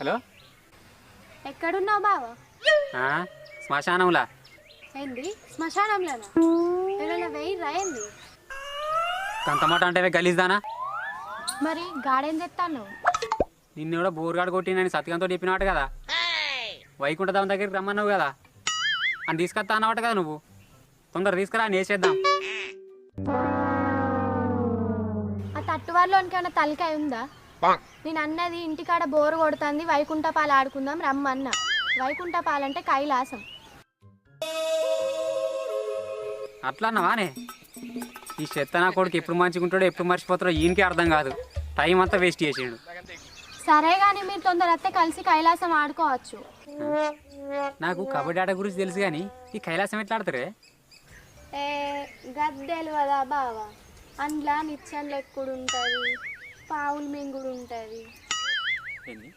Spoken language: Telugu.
హలో ఎక్కడున్నావు బావ? శ్మశానంలా. ఏంది శ్మశానంలోనా? ఎవరైనా వెయ్యి రాయండి. కంతమాట అంటే గలీజ్దానా? మరి గాడేం తెస్తాను? నిన్ను కూడా బోర్గాడు కొట్టినని సత్యంతో చెప్పినవాట కదా. వైకుంఠధామం దగ్గరికి రమ్మన్నావు కదా, అని తీసుకొస్తా అన్నమాట కదా నువ్వు. తొందర తీసుకురా, నేసేద్దాం. ఆ తట్టువారిలోనికి ఏమైనా తలకాయ ఉందా? నేను అన్నది ఇంటికాడ బోరు కొడుతుంది, వైకుంఠ పాలు ఆడుకుందాం రమ్మన్న. వైకుంఠ పాలంటే కైలాసం. అట్లా అన్నవానే? ఈ చెత్త నా కొడుకు ఎప్పుడు మంచిగుంటాడో ఎప్పుడు మర్చిపోతాడో ఈయనకే అర్థం కాదు. టైం అంతా వేస్ట్ చేసిండు. సరే కానీ మీరు తొందర వస్తే కలిసి కైలాసం ఆడుకోవచ్చు. నాకు కబడ్డీ ఆట గురించి తెలుసు కానీ ఈ కైలాసం ఎట్లా ఆడతారే? గద్దెలు కదా బావా, అందులో నిత్యం లెక్కుడు ఉంటుంది, పావులు మింగుడు ఉంటుంది. ఏంది